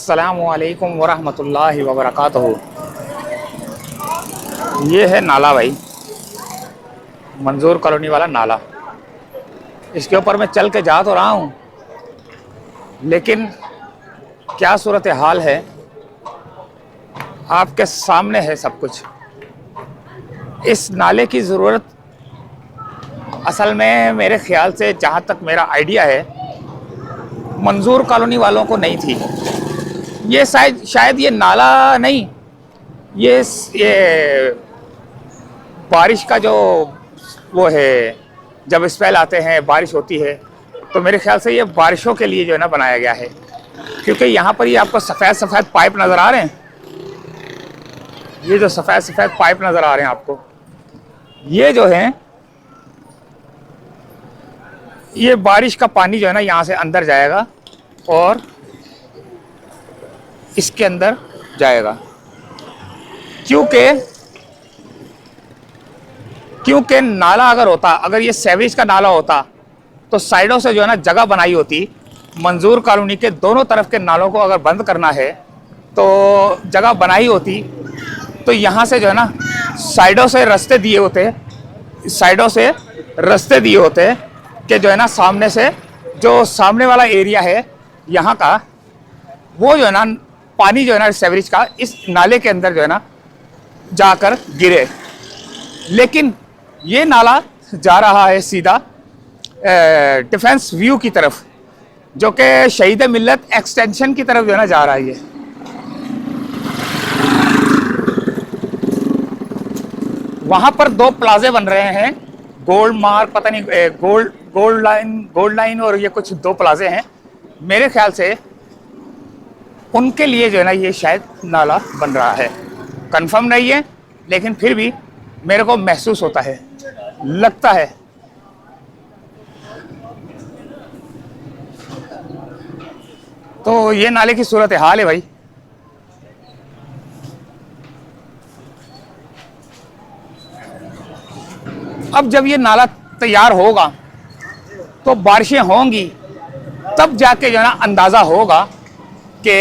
अस्सलामुअलैकुम वरहमतुल्लाहि वबरकातुहू। ये है नाला भाई, मंजूर कॉलोनी वाला नाला। इसके ऊपर मैं चल के जा तो रहा हूँ, लेकिन क्या सूरत हाल है आपके सामने है सब कुछ। इस नाले की ज़रूरत असल में मेरे ख्याल से, जहाँ तक मेरा आइडिया है, मंजूर कॉलोनी वालों को नहीं थी। ये शायद ये नाला नहीं, ये बारिश का जो वो है, जब स्पेल आते हैं, बारिश होती है, तो मेरे ख्याल से ये बारिशों के लिए जो है ना बनाया गया है। क्योंकि यहाँ पर ये आपको सफ़ेद सफ़ेद पाइप नज़र आ रहे हैं, ये जो सफ़ेद सफ़ेद पाइप नज़र आ रहे हैं आपको, ये जो है, ये बारिश का पानी जो है ना यहाँ से अंदर जाएगा और इसके अंदर जाएगा। क्योंकि नाला अगर होता, अगर ये सेवरेज का नाला होता, तो साइडों से जो है ना जगह बनाई होती। मंजूर कॉलोनी के दोनों तरफ के नालों को अगर बंद करना है तो जगह बनाई होती। तो यहाँ से जो है ना साइडों से रास्ते दिए होते, कि जो है ना सामने से, जो सामने वाला एरिया है यहाँ का, वो जो है ना पानी जो है ना सेवरेज का इस नाले के अंदर जो है ना जाकर गिरे। लेकिन ये नाला जा रहा है सीधा डिफेंस व्यू की तरफ, जो कि शहीद मिल्लत एक्सटेंशन की तरफ जो है ना जा रहा है। ये वहाँ पर दो प्लाजे बन रहे हैं, गोल्ड मार्क, पता नहीं, गोल्ड लाइन और ये कुछ दो प्लाजे हैं। मेरे ख्याल से उनके लिए जो है ना ये शायद नाला बन रहा है। कंफर्म नहीं है, लेकिन फिर भी मेरे को महसूस होता है, लगता है। तो ये नाले की सूरत हाल है भाई। अब जब ये नाला तैयार होगा तो बारिशें होंगी, तब जाके जो है ना अंदाज़ा होगा कि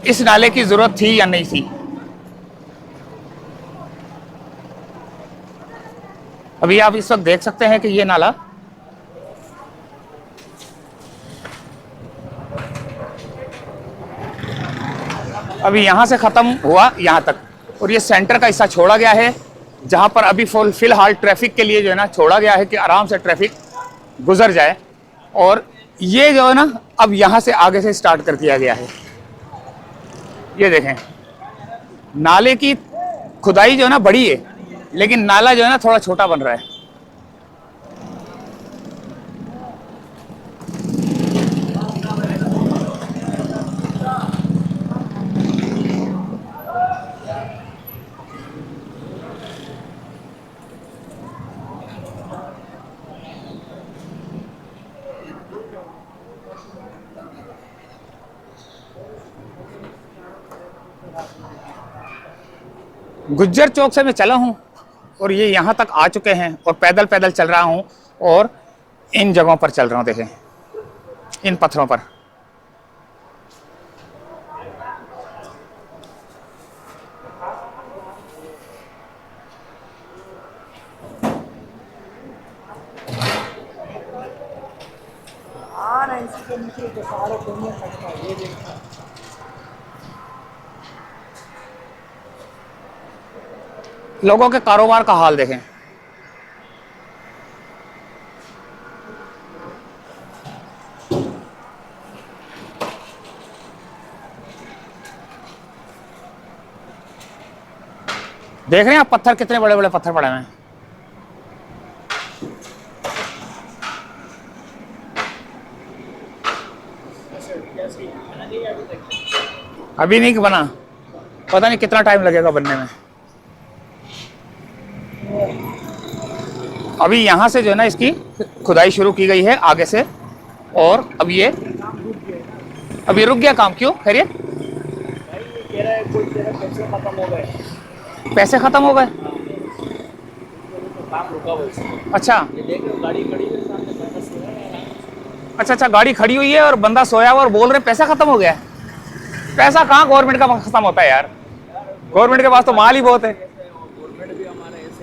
इस नाले की ज़रूरत थी या नहीं थी। अभी आप इस वक्त देख सकते हैं कि ये नाला अभी यहाँ से ख़त्म हुआ यहाँ तक, और ये सेंटर का हिस्सा छोड़ा गया है, जहाँ पर अभी फ़िलहाल ट्रैफिक के लिए जो है ना छोड़ा गया है कि आराम से ट्रैफिक गुजर जाए। और ये जो है ना अब यहाँ से आगे से स्टार्ट कर दिया गया है। ये देखें, नाले की खुदाई जो है ना बड़ी है, लेकिन नाला जो है ना थोड़ा छोटा बन रहा है। गुज्जर चौक से मैं चला हूँ और ये यहाँ तक आ चुके हैं, और पैदल पैदल चल रहा हूँ, और इन जगहों पर चल रहा हूँ। देखें, इन पत्थरों पर। लोगों के कारोबार का हाल देखें। देख रहे हैं आप, पत्थर कितने बड़े बड़े पत्थर पड़े हुए हैं। अभी नहीं बना, पता नहीं कितना टाइम लगेगा बनने में। अभी यहाँ से जो है ना इसकी खुदाई शुरू की गई है आगे से, और अब ये अभी रुक गया काम। क्यों? खैरियत? पैसे खत्म हो गए? अच्छा अच्छा, गाड़ी खड़ी हुई है और बंदा सोया हुआ और बोल रहे पैसा खत्म हो गया। पैसा कहाँ गवर्नमेंट का खत्म होता है यार, गवर्नमेंट के पास तो माल ही बहुत है।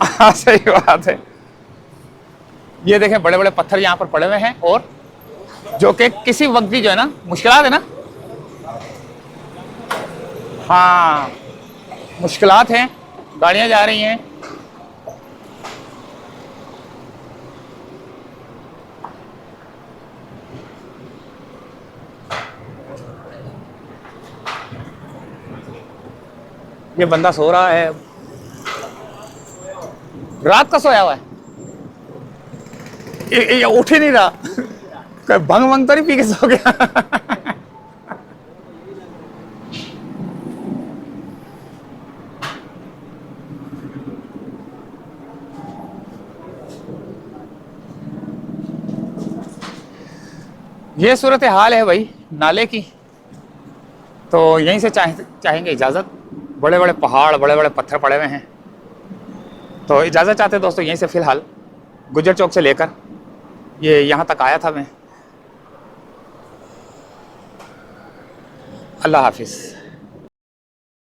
हाँ सही बात है। ये देखें बड़े बड़े पत्थर यहाँ पर पड़े हुए हैं, और जो कि किसी वक्त भी जो है ना मुश्किलात है ना, हाँ मुश्किलात हैं, गाड़ियाँ जा रही हैं। ये बंदा सो रहा है, रात का सोया हुआ है, ये उठ ही नहीं रहा। कोई भंग वंग तो नहीं पी के सो गया। ये सूरत हाल है भाई नाले की। तो यहीं से चाहेंगे इजाज़त। बड़े बड़े पहाड़, बड़े बड़े पत्थर पड़े हुए हैं, तो इजाज़त चाहते हैं दोस्तों यहीं से फ़िलहाल। गुज्जर चौक से लेकर ये यहाँ तक आया था मैं। अल्लाह हाफिज़।